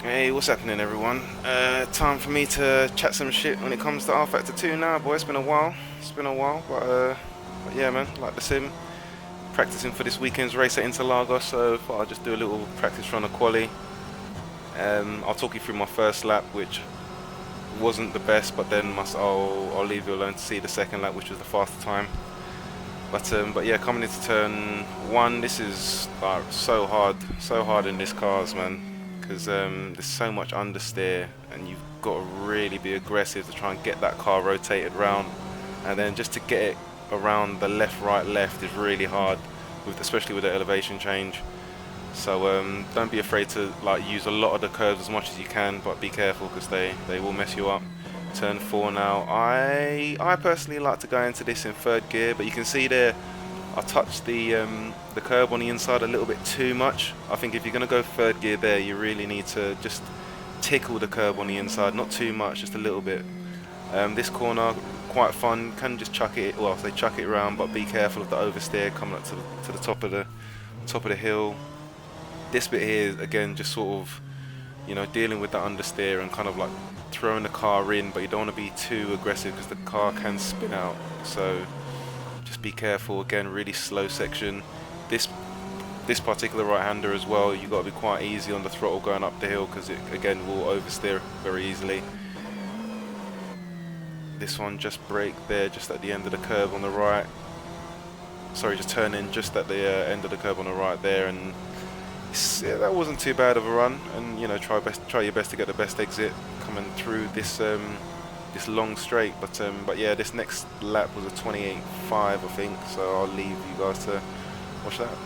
Hey, what's happening, everyone? Time for me to chat some shit when it comes to rFactor 2 now, boy. It's been a while. It's been a while, but yeah, man, like the sim. Practicing for this weekend's race at Interlagos, so thought I'd just do a little practice run of quali. I'll talk you through my first lap, which wasn't the best, but then I'll leave you alone to see the second lap, which was the faster time. But yeah, coming into turn one, this is so hard in this cars, man, because there's so much understeer, and you've got to really be aggressive to try and get that car rotated round, and then just to get it around the left, right, left is really hard, especially with the elevation change. So don't be afraid to like use a lot of the curves as much as you can, but be careful because they will mess you up. Turn four now. I personally like to go into this in third gear, but you can see there I touched the curb on the inside a little bit too much. I think if you're gonna go third gear there, you really need to just tickle the curb on the inside, not too much, just a little bit. This corner quite fun. Can just chuck it. Well, they chuck it around, but be careful of the oversteer coming up to the top of the hill. This bit here again, just sort of dealing with that understeer and kind of like throwing the car in, but you don't want to be too aggressive because the car can spin out. So just be careful. Again, really slow section. This this particular right-hander as well, you got to be quite easy on the throttle going up the hill because it again will oversteer very easily. This one just brake there, just at the end of the curve on the right. Sorry, just turn in just at the end of the curve on the right there, and yeah, that wasn't too bad of a run. And try your best to get the best exit coming through this long straight. But yeah, this next lap was a 28.5, I think. So I'll leave you guys to watch that.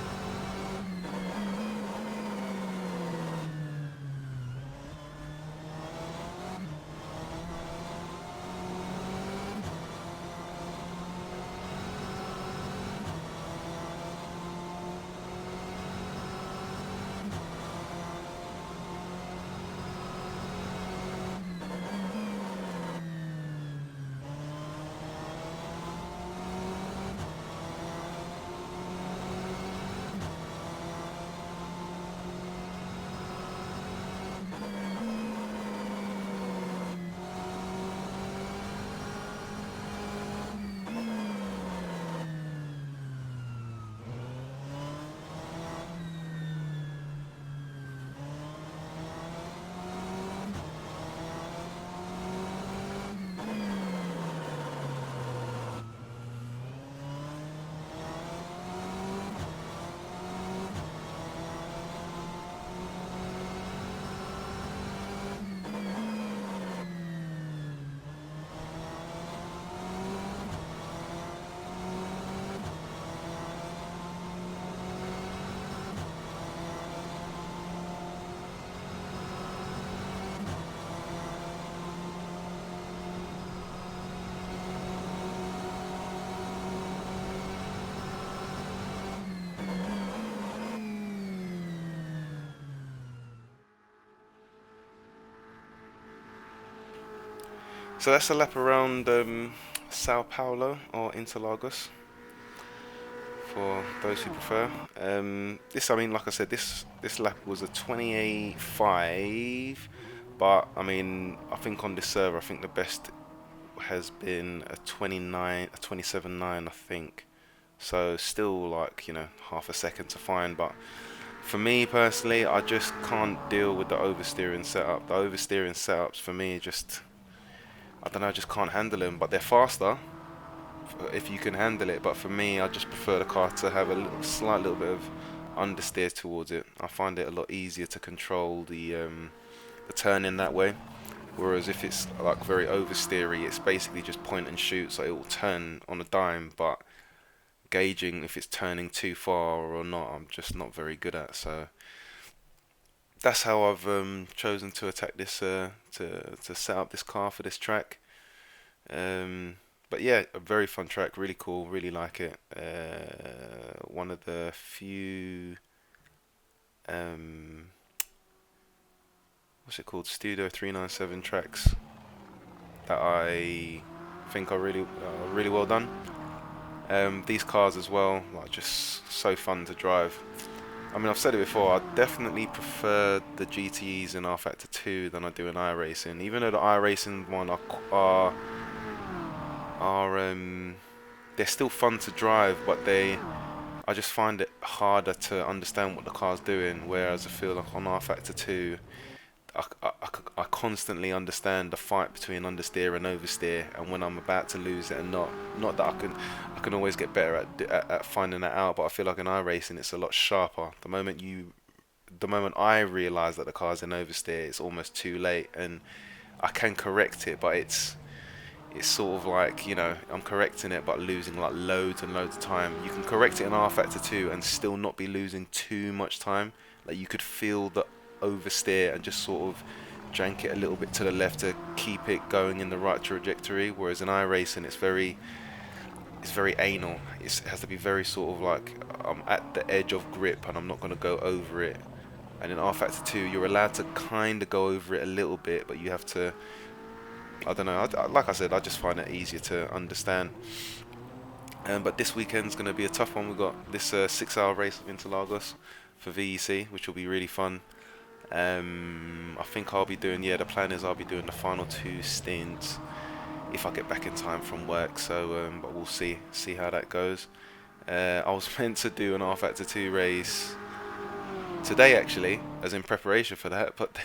So that's a lap around Sao Paulo or Interlagos for those who prefer. I mean, like I said, this lap was a 28.5, but I mean, I think on this server, I think the best has been a 29, a 27.9, I think. So still like half a second to find, but for me personally, I just can't deal with the oversteering setup. The oversteering setups for me just I don't know, I just can't handle them. But they're faster if you can handle it. But for me, I just prefer the car to have a slight little bit of understeer towards it. I find it a lot easier to control the turning that way. Whereas if it's like very oversteery, it's basically just point and shoot, so it will turn on a dime. But gauging if it's turning too far or not, I'm just not very good at. So that's how I've chosen to attack this to set up this car for this track. But yeah, a very fun track, really cool, really like it. One of the few um, what's it called, Studio 397 tracks that I think are really well done. These cars as well, like just so fun to drive. I mean, I've said it before. I definitely prefer the GTEs in rFactor 2 than I do in iRacing. Even though the iRacing one are they're still fun to drive, but I just find it harder to understand what the car's doing. Whereas I feel like on rFactor 2, I constantly understand the fight between understeer and oversteer, and when I'm about to lose it and not. Not that I can always get better at finding that out, but I feel like in iRacing it's a lot sharper. The moment I realise that the car's in oversteer, it's almost too late, and I can correct it, but it's sort of like, I'm correcting it but losing like loads and loads of time. You can correct it in rFactor 2 and still not be losing too much time. Like you could feel the oversteer and just sort of jank it a little bit to the left to keep it going in the right trajectory. Whereas in iRacing, it's very anal. It has to be very sort of like I'm at the edge of grip and I'm not going to go over it. And in rFactor 2, you're allowed to kind of go over it a little bit, but you have to. I don't know. Like I said, I just find it easier to understand. But this weekend's going to be a tough one. We've got this 6-hour race of Interlagos for VEC, which will be really fun. I think I'll be doing, the plan is I'll be doing the final 2 stints if I get back in time from work. So, but we'll see how that goes. I was meant to do an rFactor 2 race today actually, as in preparation for that, but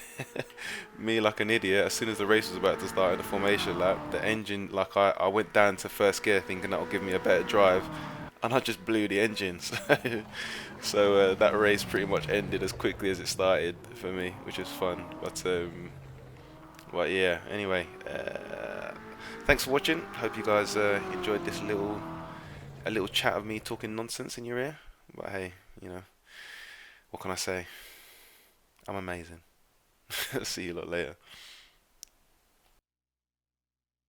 me like an idiot, as soon as the race was about to start in the formation lap, the engine, like I went down to first gear thinking that will give me a better drive, and I just blew the engine. So that race pretty much ended as quickly as it started for me, which is fun. But yeah, anyway, thanks for watching. Hope you guys enjoyed this a little chat of me talking nonsense in your ear. But hey, what can I say? I'm amazing. See you lot later.